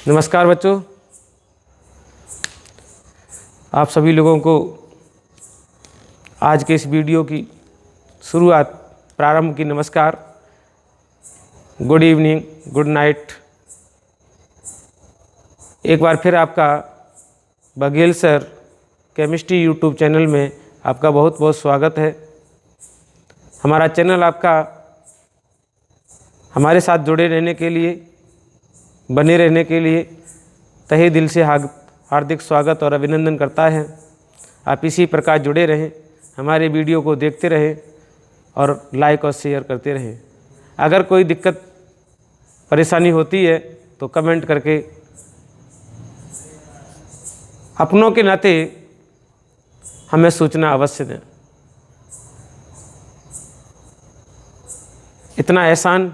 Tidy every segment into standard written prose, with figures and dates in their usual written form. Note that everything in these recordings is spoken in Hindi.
नमस्कार बच्चों, आप सभी लोगों को आज के इस वीडियो की शुरुआत प्रारंभ की नमस्कार, गुड इवनिंग, गुड नाइट। एक बार फिर आपका Baghel sir chemistry YouTube channel में आपका बहुत बहुत स्वागत है। हमारा चैनल आपका हमारे साथ जुड़े रहने के लिए, बने रहने के लिए तहे दिल से हार्दिक स्वागत और अभिनंदन करता है। आप इसी प्रकार जुड़े रहें, हमारे वीडियो को देखते रहें और लाइक और शेयर करते रहें। अगर कोई दिक्कत परेशानी होती है तो कमेंट करके अपनों के नाते हमें सूचना अवश्य दें। इतना एहसान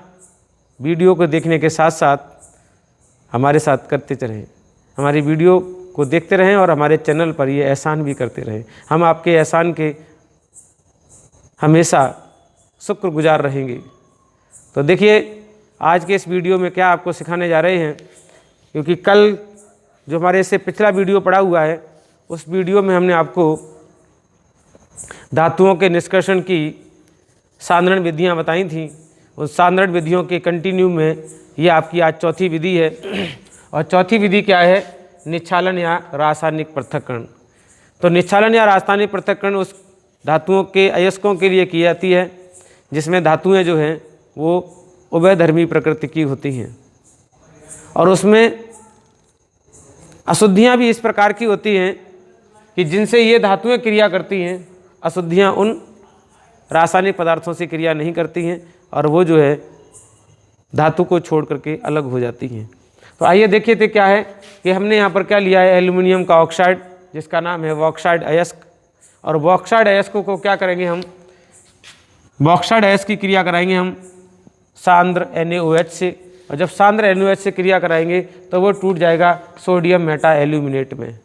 वीडियो को देखने के साथ साथ हमारे साथ करते रहें, हमारी वीडियो को देखते रहें और हमारे चैनल पर ये एहसान भी करते रहें। हम आपके एहसान के हमेशा शुक्रगुजार रहेंगे। तो देखिए, आज के इस वीडियो में क्या आपको सिखाने जा रहे हैं, क्योंकि कल जो हमारे से पिछला वीडियो पड़ा हुआ है उस वीडियो में हमने आपको धातुओं के निष्कर्षण की साधारण विधियां बताई थी। उस साधारण विधियों के कंटिन्यू में ये आपकी आज चौथी विधि है। और चौथी विधि क्या है? निच्छालन या रासायनिक पृथक्करण। तो निच्छालन या रासायनिक पृथक्करण उस धातुओं के अयस्कों के लिए की जाती है जिसमें धातुएं जो हैं वो उभयधर्मी प्रकृति की होती हैं, और उसमें अशुद्धियाँ भी इस प्रकार की होती हैं कि जिनसे ये धातुएं क्रिया करती हैं, अशुद्धियाँ उन रासायनिक पदार्थों से क्रिया नहीं करती हैं और वो जो है धातु को छोड़ करके अलग हो जाती हैं। तो आइए देखिए थे क्या है कि हमने यहाँ पर क्या लिया है, एल्युमिनियम का ऑक्साइड जिसका नाम है बॉक्साइड अयस्क। और बॉक्साइड अयस्क को क्या करेंगे हम, बॉक्साइड अयस्क की क्रिया कराएंगे हम सांद्र NaOH से, और जब सांद्र NaOH से क्रिया कराएंगे तो वो टूट जाएगा सोडियम मेटा एल्यूमिनेट में,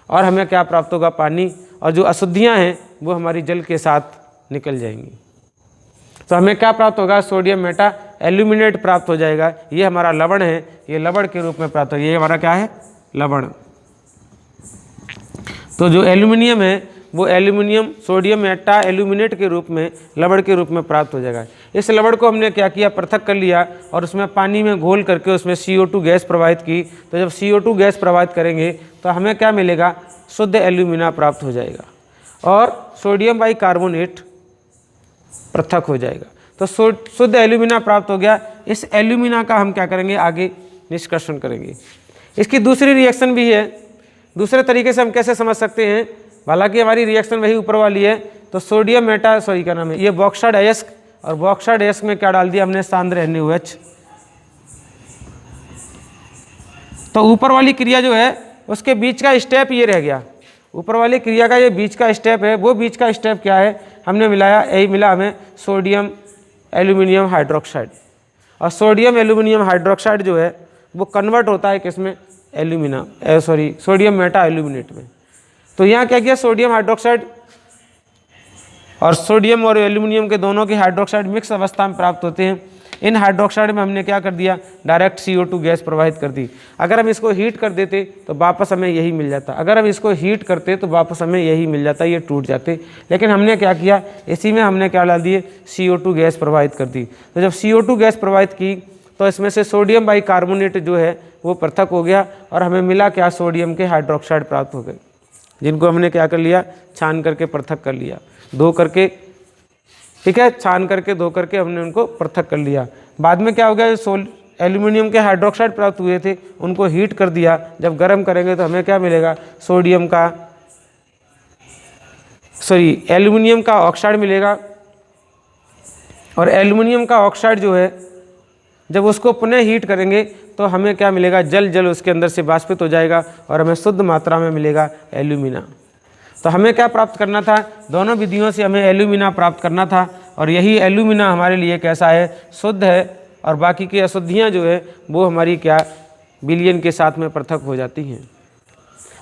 और हमें क्या प्राप्त होगा, पानी। और जो अशुद्धियाँ हैं वो हमारी जल के साथ निकल जाएंगी। तो हमें क्या प्राप्त होगा, सोडियम मेटा एल्यूमिनेट प्राप्त हो जाएगा। ये हमारा लवण है, ये लवण के रूप में प्राप्त हो, ये हमारा क्या है, लवण। तो जो एल्यूमिनियम है वो एल्यूमिनियम सोडियम मेटा एल्यूमिनेट के रूप में, लवण के रूप में प्राप्त हो जाएगा। इस लवण को हमने क्या किया, पृथक कर लिया और उसमें पानी में घोल करके उसमें CO2 गैस प्रवाहित की। तो जब CO2 गैस प्रवाहित करेंगे तो हमें क्या मिलेगा, शुद्ध एल्यूमिना प्राप्त हो जाएगा और सोडियम बाइकार्बोनेट पृथक हो जाएगा। तो शुद्ध एल्यूमिना प्राप्त हो गया। इस एल्यूमिना का हम क्या करेंगे, आगे निष्कर्षण करेंगे। इसकी दूसरी रिएक्शन भी है, दूसरे तरीके से हम कैसे समझ सकते हैं, हालांकि हमारी रिएक्शन वही ऊपर वाली है। तो सोडियम मेटा क्या नाम है, ये बॉक्साइड अयस्क, और बॉक्साइड अयस्क में क्या डाल दिया हमने, सांद्र NaOH। तो ऊपर वाली क्रिया जो है उसके बीच का स्टेप ये रह गया, ऊपर वाली क्रिया का ये बीच का स्टेप है। वो बीच का स्टेप क्या है, हमने मिलाया, यही मिला हमें सोडियम एल्यूमिनियम हाइड्रोक्साइड। और सोडियम एल्यूमिनियम हाइड्रोक्साइड जो है वो कन्वर्ट होता है किसमें, सोडियम मेटा एल्यूमिनेट में। तो यहाँ क्या किया, सोडियम हाइड्रोक्साइड और सोडियम और एल्यूमिनियम के दोनों के हाइड्रोक्साइड मिक्स अवस्था में प्राप्त होते हैं। इन हाइड्रोक्साइड में हमने क्या कर दिया, डायरेक्ट CO2 गैस प्रवाहित कर दी। अगर हम इसको हीट कर देते तो वापस हमें यही मिल जाता, अगर हम इसको हीट करते तो वापस हमें यही मिल जाता, ये टूट जाते। लेकिन हमने क्या किया, इसी में हमने क्या डाल दिए, CO2 गैस प्रवाहित कर दी। तो जब CO2 गैस प्रवाहित की तो इसमें से सोडियम बाइकार्बोनेट जो है वो पृथक हो गया और हमें मिला क्या, सोडियम के हाइड्रोक्साइड प्राप्त हो गए, जिनको हमने क्या कर लिया, छान करके पृथक कर लिया, धो करके, ठीक है, छान करके धो करके हमने उनको पृथक कर लिया। बाद में क्या हो गया, एल्यूमिनियम के हाइड्रोक्साइड प्राप्त हुए थे उनको हीट कर दिया। जब गर्म करेंगे तो हमें क्या मिलेगा, एल्यूमिनियम का ऑक्साइड मिलेगा। और एल्यूमिनियम का ऑक्साइड जो है जब उसको पुनः हीट करेंगे तो हमें क्या मिलेगा, जल उसके अंदर से वाष्पित हो जाएगा और हमें शुद्ध मात्रा में मिलेगा एल्यूमिना। तो हमें क्या प्राप्त करना था, दोनों विधियों से हमें एल्यूमिना प्राप्त करना था, और यही एल्यूमिना हमारे लिए कैसा है, शुद्ध है। और बाकी की अशुद्धियाँ जो है वो हमारी क्या, विलयन के साथ में पृथक हो जाती हैं।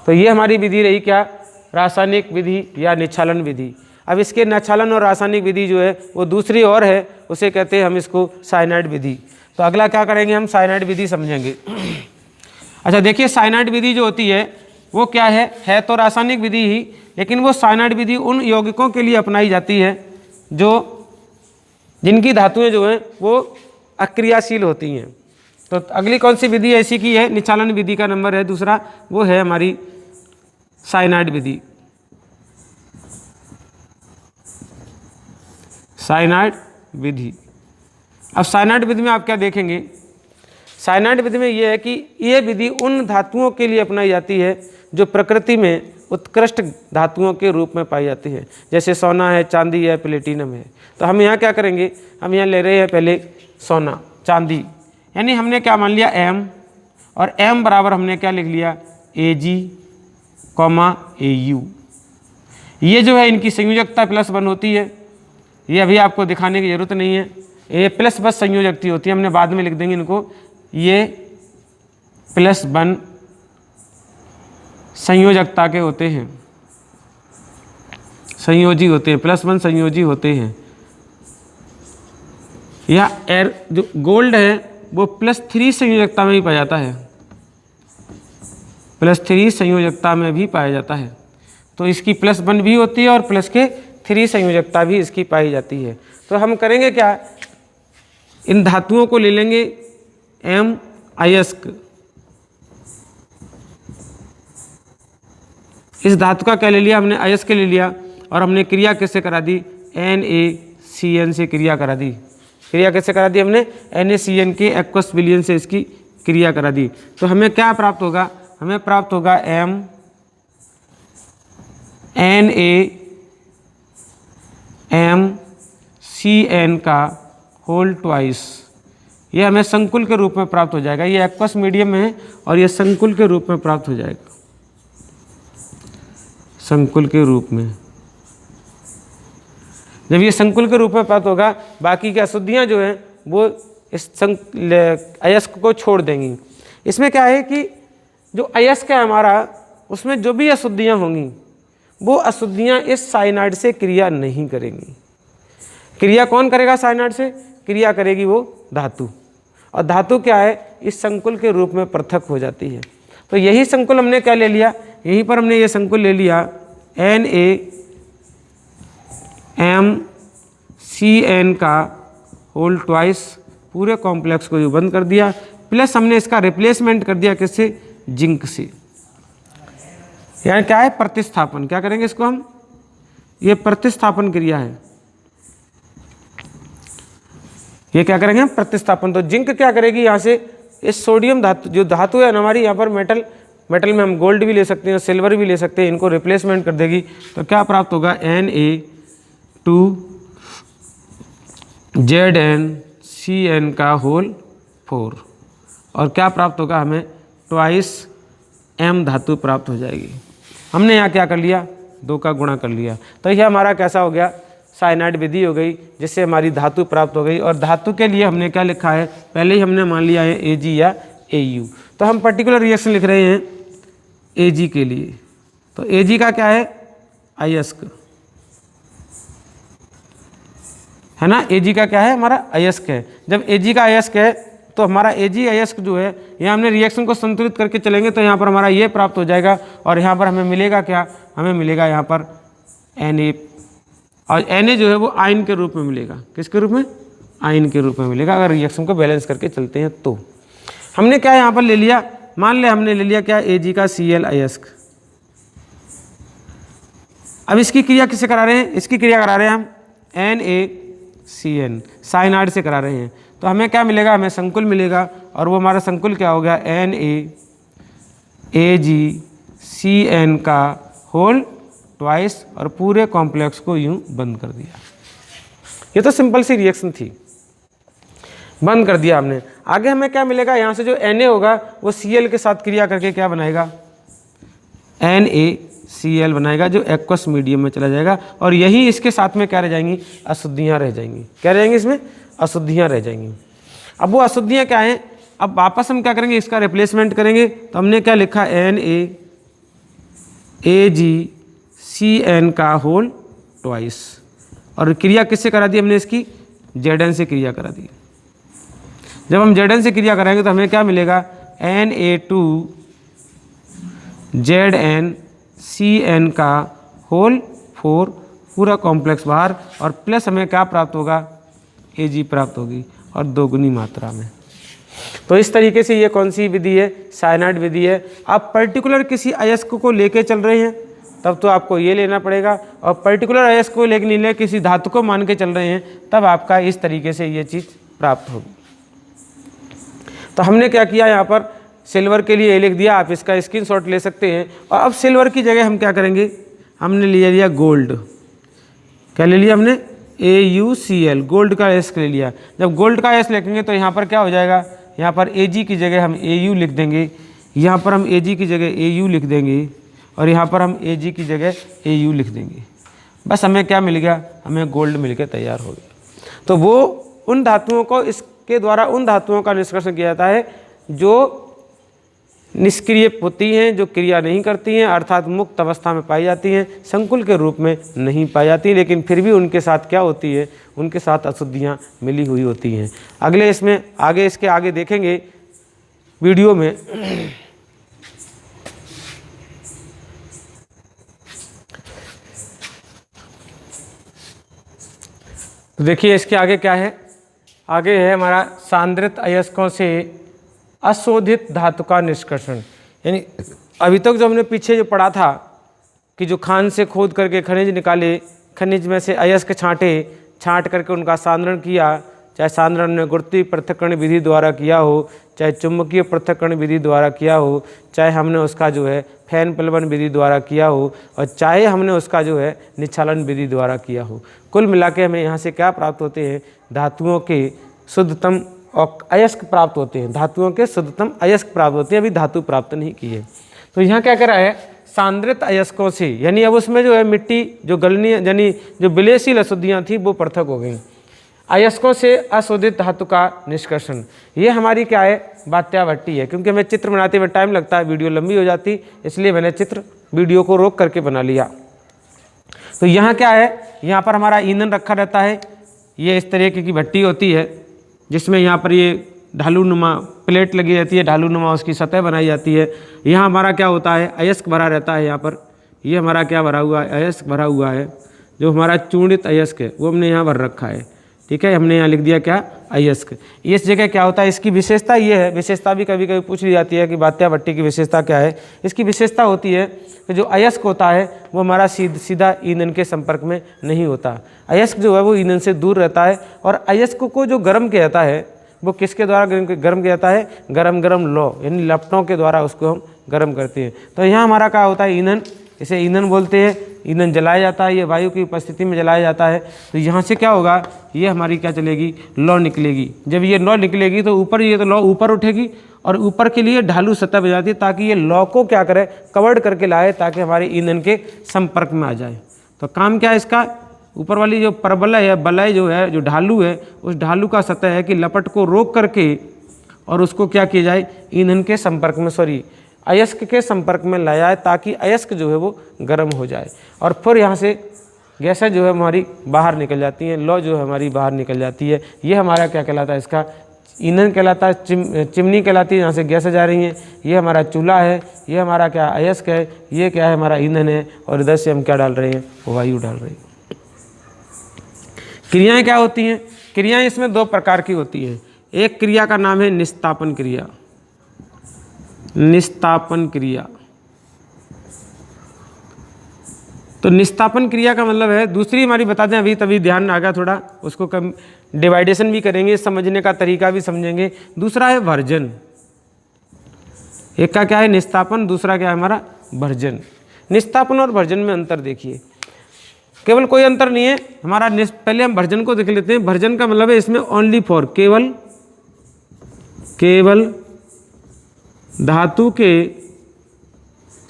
तो ये हमारी विधि रही क्या, रासायनिक विधि या निच्छालन विधि। अब इसके निच्छालन और रासायनिक विधि जो है वो दूसरी और है, उसे कहते हैं हम इसको साइनाइड विधि। तो अगला क्या करेंगे, हम साइनाइड विधि समझेंगे। अच्छा देखिए, साइनाइड विधि जो होती है वो क्या है तो रासायनिक विधि ही, लेकिन वो साइनाइड विधि उन यौगिकों के लिए अपनाई जाती है जो जिनकी धातुएं जो हैं वो अक्रियाशील होती हैं। तो अगली कौन सी विधि ऐसी की है, निचालन विधि का नंबर है दूसरा, वो है हमारी साइनाइड विधि। साइनाइड विधि। अब साइनाइड विधि में आप क्या देखेंगे, साइनाइड विधि में ये है कि ये विधि उन धातुओं के लिए अपनाई जाती है जो प्रकृति में उत्कृष्ट धातुओं के रूप में पाई जाती है, जैसे सोना है, चांदी है, प्लेटिनम है। तो हम यहाँ क्या करेंगे, हम यहाँ ले रहे हैं पहले सोना, चांदी, यानी हमने क्या मान लिया M, और M बराबर हमने क्या लिख लिया Ag, Au। ये जो है इनकी संयोजकता +1 होती है, ये अभी आपको दिखाने की ज़रूरत नहीं है, ये प्लस बस संयोजकता होती है, हमने बाद में लिख देंगे इनको, ये +1 संयोजकता के होते हैं, संयोजी होते हैं, +1 संयोजी होते हैं। या जो गोल्ड है वो +3 संयोजकता में भी पाया जाता है, +3 संयोजकता में भी पाया जाता है। तो इसकी +1 भी होती है और +3 संयोजकता भी इसकी पाई जाती है। तो हम करेंगे क्या, इन धातुओं को ले लेंगे M अयस्क, इस धातु का क्या ले लिया हमने, अयस्क ले लिया, और हमने क्रिया किससे करा दी, NaCN से क्रिया करा दी। क्रिया कैसे करा दी हमने, NaCN के एक्वस विलयन से इसकी क्रिया करा दी। तो हमें क्या प्राप्त होगा, हमें प्राप्त होगा NaMCN का होल ट्वाइस। ये हमें संकुल के रूप में प्राप्त हो जाएगा, ये एक्वस मीडियम में है और ये संकुल के रूप में प्राप्त हो जाएगा, संकुल के रूप में। जब ये संकुल के रूप में प्राप्त होगा, बाकी की अशुद्धियाँ जो हैं वो इस अयस्क को छोड़ देंगी। इसमें क्या है कि जो अयस्क है हमारा, उसमें जो भी अशुद्धियाँ होंगी वो अशुद्धियाँ इस साइनाइड से क्रिया नहीं करेंगी। क्रिया कौन करेगा साइनाइड से, क्रिया करेगी वो धातु, और धातु क्या है, इस संकुल के रूप में पृथक हो जाती है। तो यही संकुल हमने क्या ले लिया, यहीं पर हमने ये संकुल ले लिया NaMCN का होल ट्वाइस, पूरे कॉम्प्लेक्स को जो बंद कर दिया, प्लस हमने इसका रिप्लेसमेंट कर दिया किससे, जिंक से। यानी क्या है, प्रतिस्थापन। क्या करेंगे इसको हम, ये प्रतिस्थापन क्रिया है, ये क्या करेंगे हम, प्रतिस्थापन। तो जिंक क्या करेगी, यहाँ से इस सोडियम धातु, जो धातु है हमारी, यहाँ पर मेटल में हम गोल्ड भी ले सकते हैं, सिल्वर भी ले सकते हैं, इनको रिप्लेसमेंट कर देगी। तो क्या प्राप्त होगा, Na2ZnCN का होल 4, और क्या प्राप्त होगा हमें, ट्वाइस M धातु प्राप्त हो जाएगी। हमने यहाँ क्या कर लिया, 2 का गुणा कर लिया। तो यह हमारा कैसा हो गया, साइनाइड विधि हो गई, जिससे हमारी धातु प्राप्त हो गई। और धातु के लिए हमने क्या लिखा है, पहले ही हमने मान लिया है Ag या Au। तो हम पर्टिकुलर रिएक्शन लिख रहे हैं Ag के लिए। तो Ag का क्या है, अयस्क है ना, Ag का क्या है, हमारा अयस्क है। जब Ag का अयस्क है तो हमारा Ag अयस्क जो है, यहाँ हमने रिएक्शन को संतुलित करके चलेंगे तो यहाँ पर हमारा ये प्राप्त हो जाएगा, और यहाँ पर हमें मिलेगा क्या, हमें मिलेगा यहाँ पर Na, और Na जो है वो आयन के रूप में मिलेगा। किसके रूप में, आयन के रूप में मिलेगा, अगर रिएक्शन को बैलेंस करके चलते हैं तो। हमने क्या यहाँ पर ले लिया, मान ले हमने ले लिया क्या, Ag का Cl अयस्क। अब इसकी क्रिया किससे करा रहे हैं, इसकी क्रिया करा रहे हैं हम NaCN, साइनाइड से करा रहे हैं। तो हमें क्या मिलेगा, हमें संकुल मिलेगा, और वो हमारा संकुल क्या हो गया, NaAgCN का होल ट्वाइस, और पूरे कॉम्प्लेक्स को यूं बंद कर दिया। ये तो सिंपल सी रिएक्शन थी, बंद कर दिया हमने। आगे हमें क्या मिलेगा, यहाँ से जो Na होगा वो Cl के साथ क्रिया करके क्या बनाएगा, NaCl बनाएगा, जो एक्वस मीडियम में चला जाएगा, और यही इसके साथ में क्या रह जाएंगी, अशुद्धियाँ रह जाएंगी। क्या रह जाएंगी, इसमें अशुद्धियाँ रह जाएंगी। अब वो अशुद्धियाँ क्या हैं, अब वापस हम क्या करेंगे, इसका रिप्लेसमेंट करेंगे। तो हमने क्या लिखा, NaAgCN का होल ट्वाइस, और क्रिया किससे करा दी हमने, इसकी Zn से क्रिया करा दी। जब हम Zn से क्रिया करेंगे तो हमें क्या मिलेगा, Na2Zn का होल 4 पूरा कॉम्प्लेक्स बाहर, और प्लस हमें क्या प्राप्त होगा, Ag प्राप्त होगी, और दोगुनी मात्रा में। तो इस तरीके से ये कौन सी विधि है, साइनाइड विधि है। आप पर्टिकुलर किसी अयस्क को लेके चल रहे हैं तब तो आपको ये लेना पड़ेगा, और पर्टिकुलर अयस्क को लेके नहीं ले, किसी धातु को मान के चल रहे हैं तब आपका इस तरीके से ये चीज़ प्राप्त होगी। तो हमने क्या किया, यहाँ पर सिल्वर के लिए ये लिख दिया, आप इसका स्क्रीनशॉट ले सकते हैं। और अब सिल्वर की जगह हम क्या करेंगे, हमने ले लिया गोल्ड। क्या ले लिया हमने, AuCl, गोल्ड का एस ले लिया। जब गोल्ड का एस लिखेंगे तो यहाँ पर क्या हो जाएगा, यहाँ पर Ag की जगह हम Au लिख देंगे, यहाँ पर हम Ag की जगह Au लिख देंगे, और यहाँ पर हम Ag की जगह Au लिख देंगे। बस हमें क्या मिल गया, हमें गोल्ड मिल के तैयार हो गया। तो वो उन धातुओं को, इसके द्वारा उन धातुओं का निष्कर्षण किया जाता है जो निष्क्रिय होती हैं, जो क्रिया नहीं करती हैं, अर्थात मुक्त अवस्था में पाई जाती हैं, संकुल के रूप में नहीं पाई जाती, लेकिन फिर भी उनके साथ क्या होती है, उनके साथ अशुद्धियाँ मिली हुई होती हैं। अगले इसमें आगे, इसके आगे देखेंगे वीडियो में। तो देखिए इसके आगे क्या है, आगे है हमारा सांद्रित अयस्कों से अशोधित धातु का निष्कर्षण। यानी अभी तक जो हमने पीछे जो पढ़ा था कि जो खान से खोद करके खनिज निकाले, खनिज में से अयस्क छांट करके उनका सांद्रण किया, चाहे सांद्रण ने गुरुत्वीय पृथक्करण विधि द्वारा किया हो, चाहे चुंबकीय पृथक्करण विधि द्वारा किया हो, चाहे हमने उसका जो है फैन प्लवन विधि द्वारा किया हो, और चाहे हमने उसका जो है निच्छालन विधि द्वारा किया हो। कुल मिला के हमें यहाँ से क्या प्राप्त होते हैं, धातुओं के शुद्धतम और अयस्क प्राप्त होते हैं, धातुओं के शुद्धतम अयस्क प्राप्त होते हैं। अभी धातु प्राप्त नहीं की है। तो यहाँ क्या करा है, सांद्रित अयस्कों से, यानी अब उसमें जो है मिट्टी जो गलनीय, यानी जो विलेयशील अशुद्धियाँ थी वो पृथक हो गई। अयस्कों से अशोधित धातु का निष्कर्षण, ये हमारी क्या है, बात्याभट्टी है। क्योंकि हमें चित्र बनाते हुए टाइम लगता है, वीडियो लंबी हो जाती, इसलिए मैंने चित्र वीडियो को रोक करके बना लिया। तो यहाँ क्या है, यहाँ पर हमारा ईंधन रखा रहता है। ये इस तरीके की भट्टी होती है जिसमें यहाँ पर ये ढालू नुमा प्लेट लगी रहती है, ढालू नुमा उसकी सतह बनाई जाती है। यहाँ हमारा क्या होता है, अयस्क भरा रहता है। यहाँ पर ये हमारा क्या भरा हुआ है, अयस्क भरा हुआ है। जो हमारा चूर्णित अयस्क है वो हमने यहाँ भर रखा है, ठीक है। हमने यहाँ लिख दिया क्या, अयस्क। इस जगह क्या होता है, इसकी विशेषता ये है, विशेषता भी कभी कभी पूछ ली जाती है कि बात्याभट्टी की विशेषता क्या है। इसकी विशेषता होती है कि जो अयस्क होता है वो हमारा सीधा ईंधन के संपर्क में नहीं होता। अयस्क जो है वो ईंधन से दूर रहता है। और अयस्क को जो गर्म किया जाता है वो किसके द्वारा गर्म किया जाता है, गरम लौ, यानी लपटों के द्वारा उसको हम गर्म करते हैं। तो यहाँ हमारा क्या होता है, ईंधन, इसे ईंधन बोलते हैं। ईंधन जलाया जाता है, ये वायु की उपस्थिति में जलाया जाता है। तो यहाँ से क्या होगा, ये हमारी क्या चलेगी, लौ निकलेगी। जब ये लौ निकलेगी तो ऊपर, ये तो लौ ऊपर उठेगी और ऊपर के लिए ढालू सतह बन जाती है ताकि ये लौ को क्या करे, कवर्ड करके लाए, ताकि हमारे ईंधन के संपर्क में आ जाए। तो काम क्या है इसका, ऊपर वाली जो परबलय है, बलय जो है, जो ढालू है, उस ढालू का सतह है कि लपट को रोक करके और उसको क्या किया जाए, ईंधन के संपर्क में, अयस्क के संपर्क में लाया जाए, ताकि अयस्क जो है वो गर्म हो जाए। और फिर यहाँ से गैसें जो है हमारी बाहर निकल जाती हैं, लौ जो है हमारी बाहर निकल जाती है। ये हमारा क्या कहलाता है, इसका ईंधन कहलाता है, चिमनी कहलाती है, यहाँ से गैसें जा रही हैं। ये हमारा चूल्हा है, ये हमारा क्या अयस्क है, ये क्या है हमारा ईंधन है, और इधर से हम क्या डाल रहे हैं, वायु डाल रहे हैं। क्रियाएँ क्या होती हैं, क्रियाएँ इसमें दो प्रकार की होती हैं। एक क्रिया का नाम है निस्तापन क्रिया, निस्तापन क्रिया। तो निस्तापन क्रिया का मतलब है, दूसरी हमारी बता दें, अभी तभी ध्यान आ गया थोड़ा, उसको कम डिवाइडेशन भी करेंगे, समझने का तरीका भी समझेंगे। दूसरा है भर्जन। एक का क्या है निस्तापन, दूसरा क्या है हमारा भर्जन। निस्तापन और भर्जन में अंतर देखिए, केवल कोई अंतर नहीं है हमारा। पहले हम भर्जन को देख लेते हैं। भर्जन का मतलब है इसमें ओनली फॉर, केवल धातु के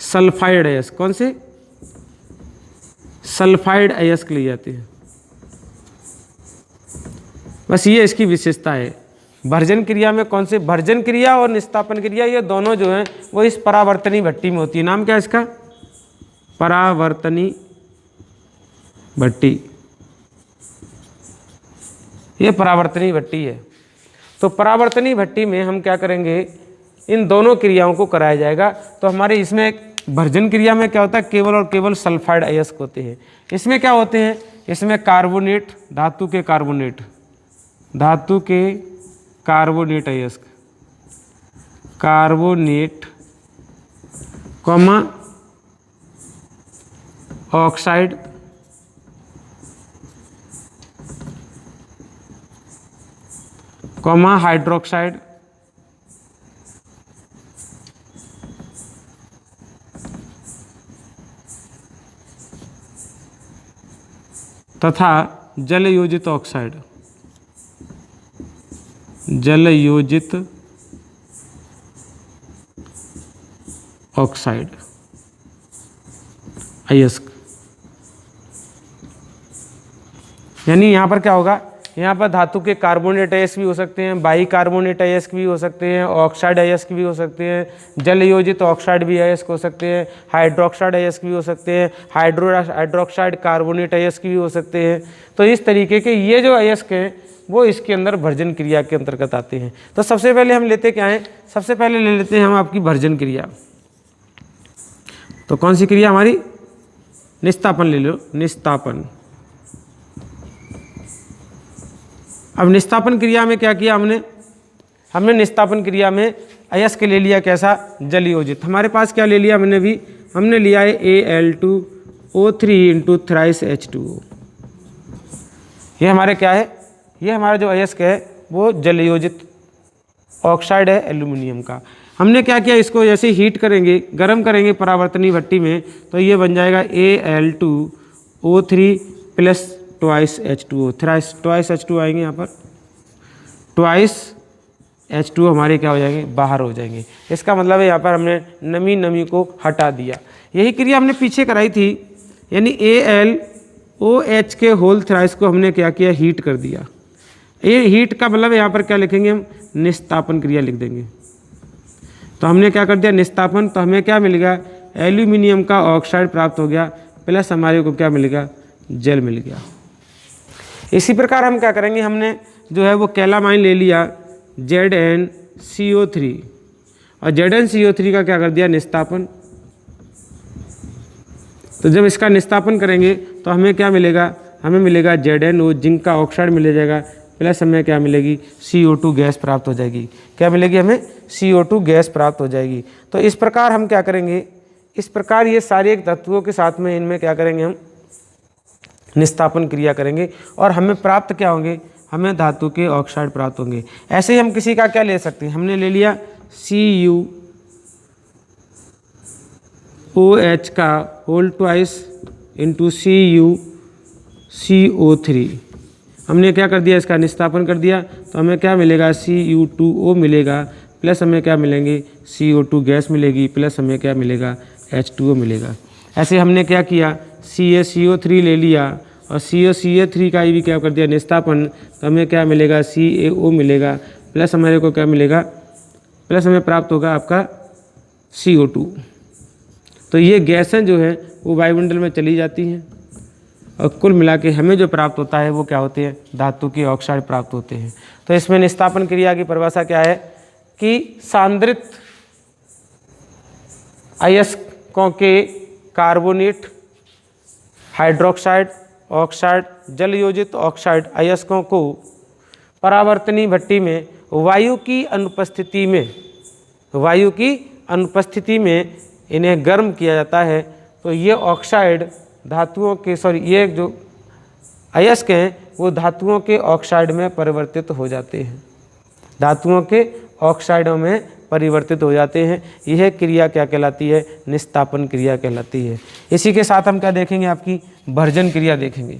सल्फाइड अयस्क, कौन से, सल्फाइड अयस्क लिए जाते हैं। बस ये इसकी विशेषता है। भर्जन क्रिया में कौन से, भर्जन क्रिया और निस्तापन क्रिया, ये दोनों जो हैं वो इस परावर्तनी भट्टी में होती है। नाम क्या है इसका, परावर्तनी भट्टी। ये परावर्तनी भट्टी है। तो परावर्तनीय भट्टी में हम क्या करेंगे, इन दोनों क्रियाओं को कराया जाएगा। तो हमारे इसमें भर्जन क्रिया में क्या होता है, केवल और केवल सल्फाइड अयस्क होते हैं। इसमें क्या होते हैं, इसमें कार्बोनेट, धातु के कार्बोनेट, धातु के कार्बोनेट अयस्क, carbonate comma oxide comma hydroxide तथा जल योजित ऑक्साइड, जल योजित ऑक्साइड अयस्क। यानी यहाँ पर क्या होगा, यहाँ पर धातु के कार्बोनेट अयस्क भी हो सकते हैं, बाई कार्बोनेट अयस्क भी हो सकते हैं, ऑक्साइड अयस्क भी हो सकते हैं, जल योजित ऑक्साइड भी अयस्क हो सकते हैं, हाइड्रोक्साइड अयस्क भी हो सकते हैं, हाइड्रोक्साइड कार्बोनेट अयस्क भी हो सकते हैं। तो इस तरीके के ये जो अयस्क हैं वो इसके अंदर भर्जन क्रिया के अंतर्गत आते हैं। तो सबसे पहले हम लेते क्या हैं, सबसे पहले ले लेते हैं हम आपकी भर्जन क्रिया। तो कौन सी क्रिया हमारी, निस्तापन ले लो, निस्तापन। अब निस्तापन क्रिया में क्या किया हमने निस्तापन क्रिया में अयस्क ले लिया कैसा, जल योजित। हमारे पास क्या ले लिया हमने लिया है Al2O3 इंटू थ्राइस H2O। ये हमारे क्या है, ये हमारा जो अयस्क है वो जल योजित ऑक्साइड है एल्यूमिनियम का। हमने क्या किया, इसको जैसे हीट करेंगे, गर्म करेंगे परावर्तनीय भट्टी में, तो ये बन जाएगा Al2O3 plus twice H2O, twice H2O आएंगे यहाँ पर, ट्वाइस H2O हमारे क्या हो जाएंगे, बाहर हो जाएंगे। इसका मतलब है यहाँ पर हमने नमी को हटा दिया। यही क्रिया हमने पीछे कराई थी, यानी AlOH के होल थ्राइस को हमने क्या किया, हीट कर दिया। ये हीट का मतलब यहाँ पर क्या लिखेंगे हम, निस्तापन क्रिया लिख देंगे। तो हमने क्या कर दिया, निस्तापन। तो हमें क्या मिलेगा, एल्यूमिनियम का ऑक्साइड प्राप्त हो गया, प्लस हमारे को क्या मिलेगा, जल मिल गया। इसी प्रकार हम क्या करेंगे, हमने जो है वो कैलामाइन ले लिया ZnCO3 और ZnCO3 का क्या कर दिया, निस्तापन। तो जब इसका निस्तापन करेंगे तो हमें क्या मिलेगा, हमें मिलेगा ZnO, जिंक का ऑक्साइड मिल जाएगा, प्लस हमें क्या मिलेगी, CO2 गैस प्राप्त हो जाएगी। क्या मिलेगी हमें, CO2 गैस प्राप्त हो जाएगी। तो इस प्रकार हम क्या करेंगे, इस प्रकार ये सारे एक तत्वों के साथ में इनमें क्या करेंगे, हम निस्तापन क्रिया करेंगे और हमें प्राप्त क्या होंगे, हमें धातु के ऑक्साइड प्राप्त होंगे। ऐसे ही हम किसी का क्या ले सकते हैं, हमने ले लिया CuOH का होल ट्वाइस इंटू CuCO3। हमने क्या कर दिया, इसका निस्तापन कर दिया, तो हमें क्या मिलेगा, Cu2O मिलेगा, प्लस हमें क्या मिलेंगे, CO2 गैस मिलेगी, प्लस हमें क्या मिलेगा, H2O मिलेगा। ऐसे हमने क्या किया, CaCO3 ले लिया और CaCO3 का भी क्या कर दिया, निस्तापन। तो हमें क्या मिलेगा, CaO मिलेगा, प्लस हमारे को क्या मिलेगा, प्लस हमें प्राप्त होगा आपका CO2। तो ये गैसें जो है वो वायुमंडल में चली जाती हैं और कुल मिला के हमें जो प्राप्त होता है वो क्या होते हैं, धातु के ऑक्साइड प्राप्त होते हैं। तो इसमें निस्तापन क्रिया की परिभाषा क्या है कि सांद्रित अयस्कों के कार्बोनेट, हाइड्रोक्साइड, ऑक्साइड, जल योजित ऑक्साइड अयस्कों को परावर्तनीय भट्टी में वायु की अनुपस्थिति में इन्हें गर्म किया जाता है। तो ये ऑक्साइड धातुओं के ये जो अयस्क हैं वो धातुओं के ऑक्साइड में परिवर्तित हो जाते हैं, धातुओं के ऑक्साइडों में परिवर्तित हो जाते हैं। यह क्रिया क्या कहलाती है, निस्तापन क्रिया कहलाती है। इसी के साथ हम क्या देखेंगे, आपकी भर्जन क्रिया देखेंगे।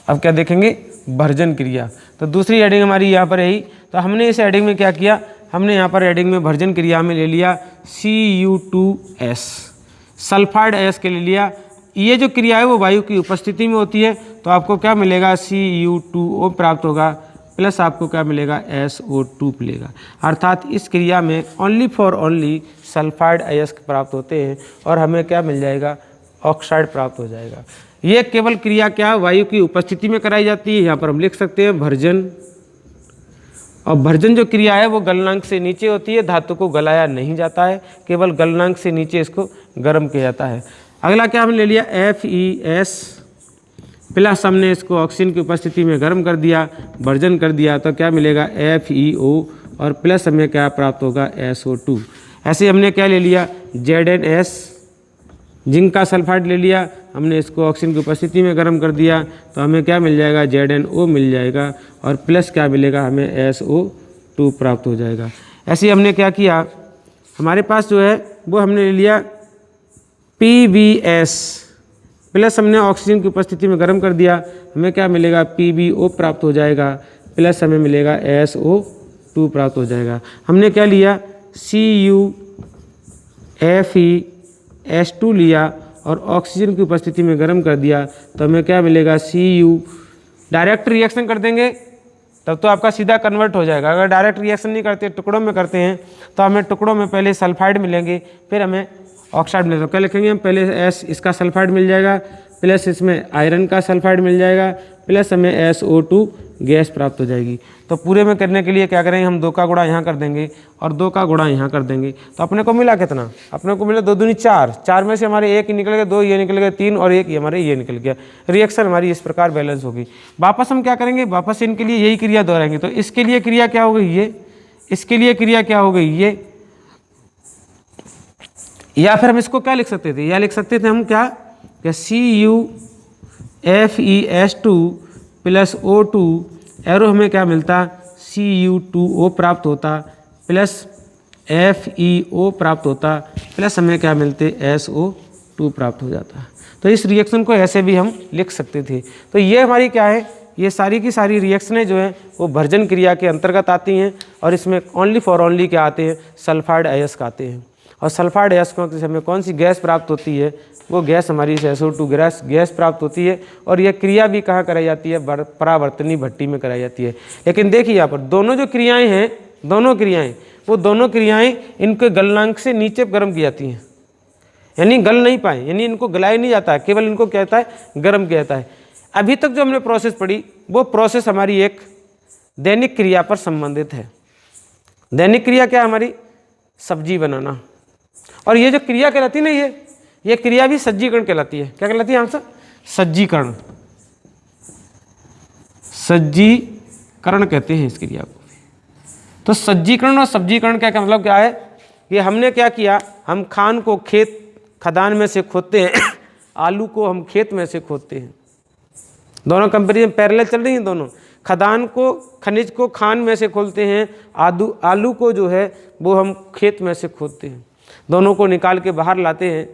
अब क्या देखेंगे, भर्जन क्रिया। तो दूसरी हेडिंग हमारी यहाँ पर यही। तो हमने इस हेडिंग में क्या किया, हमने यहाँ पर हेडिंग में भर्जन क्रिया में ले लिया Cu2S, सल्फाइड अयस्क ले लिया। ये जो क्रिया है वो वायु की उपस्थिति में होती है, तो आपको क्या मिलेगा, Cu2O प्राप्त होगा, प्लस आपको क्या मिलेगा, SO2 मिलेगा। अर्थात इस क्रिया में ओनली सल्फाइड अयस्क प्राप्त होते हैं और हमें क्या मिल जाएगा, ऑक्साइड प्राप्त हो जाएगा। ये केवल क्रिया क्या वायु की उपस्थिति में कराई जाती है। यहाँ पर हम लिख सकते हैं भर्जन और भर्जन जो क्रिया है वो गलनांक से नीचे होती है, धातु को गलाया नहीं जाता है, केवल गलनांक से नीचे इसको गर्म किया जाता है। अगला क्या हमने ले लिया, FeS प्लस हमने इसको ऑक्सीजन की उपस्थिति में गर्म कर दिया, भर्जन कर दिया, तो क्या मिलेगा FeO और प्लस हमें क्या प्राप्त होगा SO2। ऐसे हमने क्या ले लिया ZnS जिंक का सल्फाइड ले लिया, हमने इसको ऑक्सीजन की उपस्थिति में गर्म कर दिया, तो हमें क्या मिल जाएगा ZnO मिल जाएगा और प्लस क्या मिलेगा हमें SO2 प्राप्त हो जाएगा। ऐसे हमने क्या किया, हमारे पास जो है वो हमने ले लिया PbS प्लस हमने ऑक्सीजन की उपस्थिति में गर्म कर दिया, हमें क्या मिलेगा PbO प्राप्त हो जाएगा, प्लस हमें मिलेगा SO2 प्राप्त हो जाएगा। हमने क्या लिया CuFeS2 लिया और ऑक्सीजन की उपस्थिति में गर्म कर दिया, तो हमें क्या मिलेगा Cu। डायरेक्ट रिएक्शन कर देंगे तब तो आपका सीधा कन्वर्ट हो जाएगा। अगर डायरेक्ट रिएक्शन नहीं करते, टुकड़ों में करते हैं, तो हमें टुकड़ों में पहले सल्फाइड मिलेंगे, फिर हमें ऑक्साइड मिलेगा। तो क्या लिखेंगे हम, पहले S इसका सल्फाइड मिल जाएगा, प्लस इसमें आयरन का सल्फाइड मिल जाएगा, प्लस हमें SO2 गैस प्राप्त हो जाएगी। तो पूरे में करने के लिए क्या करेंगे, हम 2 का गुणा यहाँ कर देंगे और 2 का गुणा यहाँ कर देंगे, तो अपने को मिला कितना, अपने को मिला 2 दूनी 4, 4 में से हमारे 1 निकल गया, 2 ये निकल गया, 3 और 1 ये हमारे ये निकल गया। रिएक्शन हमारी इस प्रकार बैलेंस होगी। वापस हम क्या करेंगे, वापस इनके लिए यही क्रिया दोहराएंगे। तो इसके लिए क्रिया क्या हो गई ये, इसके लिए क्रिया क्या हो गई ये, या फिर हम इसको क्या लिख सकते थे, या लिख सकते थे हम क्या CuFeS2 प्लस O2 एरो हमें क्या मिलता Cu2O प्राप्त होता, प्लस FeO प्राप्त होता, प्लस हमें क्या मिलते SO2 प्राप्त हो जाता। तो इस रिएक्शन को ऐसे भी हम लिख सकते थे। तो ये हमारी क्या है, ये सारी की सारी रिएक्शनें जो हैं वो भर्जन क्रिया के अंतर्गत आती हैं, और इसमें ओनली फॉर ओनली क्या आते हैं, सल्फाइड अयस्क आते हैं। और सल्फाइड अयस्कों से हमें कौन सी गैस प्राप्त होती है, वो गैस हमारी SO2 गैस प्राप्त होती है। और ये क्रिया भी कहाँ कराई जाती है, परावर्तनी भट्टी में कराई जाती है। लेकिन देखिए यहाँ पर दोनों जो क्रियाएं हैं, दोनों क्रियाएं इनके गलनांक से नीचे गर्म की जाती हैं, यानी गल नहीं पाए, यानी इनको गलाया नहीं जाता है, केवल इनको क्या होता है, गर्म किया जाता है। अभी तक जो हमने प्रोसेस पढ़ी वो प्रोसेस हमारी एक दैनिक क्रिया पर संबंधित है। दैनिक क्रिया क्या हमारी, सब्जी बनाना। और ये जो क्रिया कहलाती है ना, ये क्रिया भी सज्जीकरण कहलाती है। क्या कहलाती है आंसर, सज्जीकरण। सज्जीकरण कहते हैं इस क्रिया को। तो सज्जीकरण और सब्जीकरण क्या मतलब क्या है, ये हमने क्या किया, हम खान को खदान में से खोदते हैं, आलू को हम खेत में से खोदते हैं। दोनों कंपेरिजन पैरेलल चल रही हैं दोनों। खदान को, खनिज को खान में से खोलते हैं, आलू को जो है वो हम खेत में से खोदते हैं। दोनों को निकाल के बाहर लाते हैं,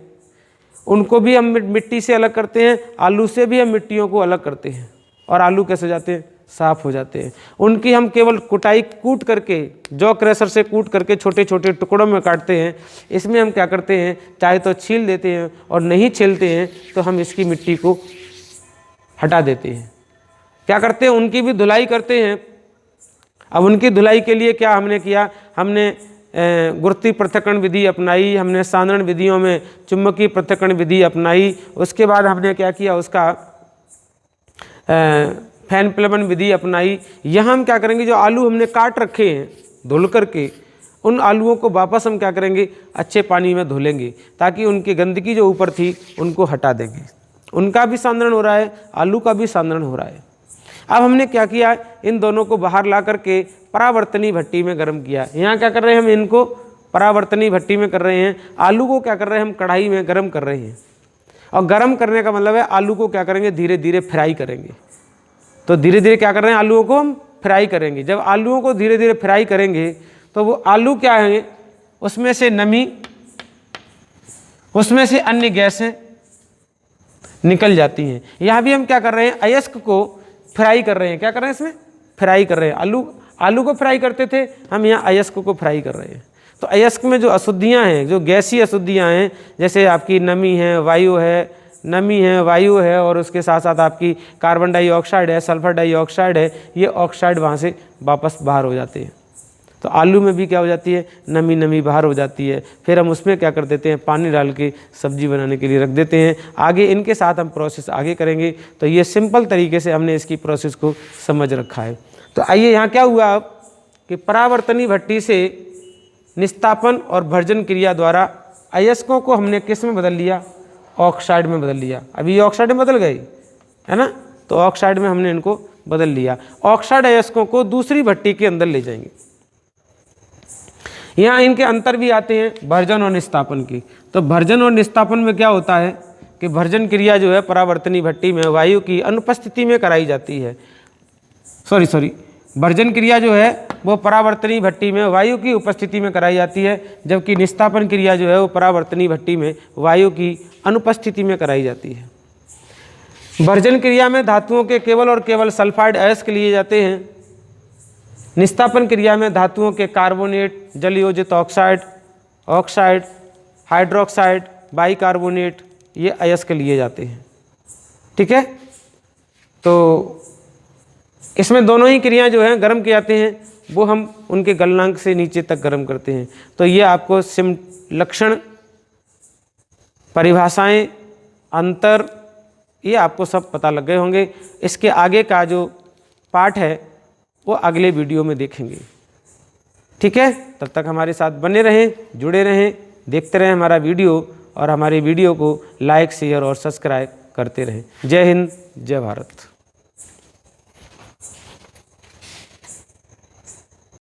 उनको भी हम मिट्टी से अलग करते हैं, आलू से भी हम मिट्टियों को अलग करते हैं, और आलू कैसे हो जाते हैं, साफ हो जाते हैं। उनकी हम केवल कुटाई कूट करके, जौ क्रशर से कूट करके छोटे छोटे टुकड़ों में काटते हैं। इसमें हम क्या करते हैं, चाहे तो छील देते हैं, और नहीं छीलते हैं तो हम इसकी मिट्टी को हटा देते हैं। क्या करते हैं, उनकी भी धुलाई करते हैं। अब उनकी धुलाई के लिए क्या हमने किया, हमने गुरुत्वीय पृथक्करण विधि अपनाई, हमने सांद्रण विधियों में चुंबकीय पृथक्करण विधि अपनाई। उसके बाद हमने क्या किया, उसका फैन प्लवन विधि अपनाई। यहाँ हम क्या करेंगे, जो आलू हमने काट रखे हैं धुल करके, उन आलूओं को वापस हम क्या करेंगे, अच्छे पानी में धुलेंगे, ताकि उनकी गंदगी जो ऊपर थी उनको हटा देंगे। उनका भी सांद्रण हो रहा है, आलू का भी सांद्रण हो रहा है। अब हमने क्या किया, इन दोनों को बाहर ला करके परावर्तनी भट्टी में गर्म किया। यहाँ क्या कर रहे हैं, हम इनको परावर्तनी भट्टी में कर रहे हैं। आलू को क्या कर रहे हैं, हम कढ़ाई में गर्म कर रहे हैं। और गर्म करने का मतलब है आलू को क्या करेंगे, धीरे धीरे फ्राई करेंगे। तो धीरे धीरे क्या कर रहे हैं, आलूओं को हम फ्राई करेंगे। जब आलूओं को धीरे धीरे फ्राई करेंगे तो वो आलू क्या है, उसमें से नमी, उसमें से अन्य गैसें निकल जाती हैं। यहाँ भी हम क्या कर रहे हैं, अयस्क को फ्राई कर रहे हैं। क्या कर रहे हैं, इसमें फ्राई कर रहे हैं। आलू को फ्राई करते थे, हम यहाँ अयस्क को फ्राई कर रहे हैं। तो अयस्क में जो अशुद्धियाँ हैं, जो गैसीय अशुद्धियाँ हैं, जैसे आपकी नमी है, वायु है, और उसके साथ साथ आपकी कार्बन डाइऑक्साइड है, सल्फर डाइऑक्साइड है, ये ऑक्साइड वहाँ से वापस बाहर हो जाते हैं। तो आलू में भी क्या हो जाती है, नमी बाहर हो जाती है। फिर हम उसमें क्या कर देते हैं, पानी डाल के सब्जी बनाने के लिए रख देते हैं। आगे इनके साथ हम प्रोसेस आगे करेंगे। तो ये सिंपल तरीके से हमने इसकी प्रोसेस को समझ रखा है। तो आइए यहाँ क्या हुआ अब कि परावर्तनीय भट्टी से निस्तापन और भर्जन क्रिया द्वारा अयस्कों को हमने किस में बदल लिया, ऑक्साइड में बदल लिया। अभी ये ऑक्साइड में बदल गई है ना, तो ऑक्साइड में हमने इनको बदल लिया। ऑक्साइड अयस्कों को दूसरी भट्टी के अंदर ले जाएंगे। यहाँ इनके अंतर भी आते हैं भर्जन और निस्तापन की। तो भर्जन और निस्तापन में क्या होता है कि भर्जन क्रिया जो है परावर्तनीय भट्टी में वायु की अनुपस्थिति में कराई जाती है। भर्जन क्रिया जो है वो परावर्तनीय भट्टी में वायु की उपस्थिति में कराई जाती है, जबकि निस्तापन क्रिया जो है वो परावर्तनीय भट्टी में वायु की अनुपस्थिति में कराई जाती है। भर्जन क्रिया में धातुओं के केवल और केवल सल्फाइड अयस्क लिए जाते हैं। निस्तापन क्रिया में धातुओं के कार्बोनेट, जल योजित ऑक्साइड, ऑक्साइड, हाइड्रोक्साइड, बाइकार्बोनेट ये अयस्क लिए जाते हैं। ठीक है, तो इसमें दोनों ही क्रियाएं जो हैं गर्म किए जाते हैं, वो हम उनके गलनांक से नीचे तक गर्म करते हैं। तो ये आपको लक्षण, परिभाषाएं, अंतर ये आपको सब पता लग गए होंगे। इसके आगे का जो पार्ट है वो अगले वीडियो में देखेंगे। ठीक है, तब तक हमारे साथ बने रहें, जुड़े रहें, देखते रहें हमारा वीडियो और हमारे वीडियो को लाइक, शेयर और सब्सक्राइब करते रहें। जय हिंद, जय भारत।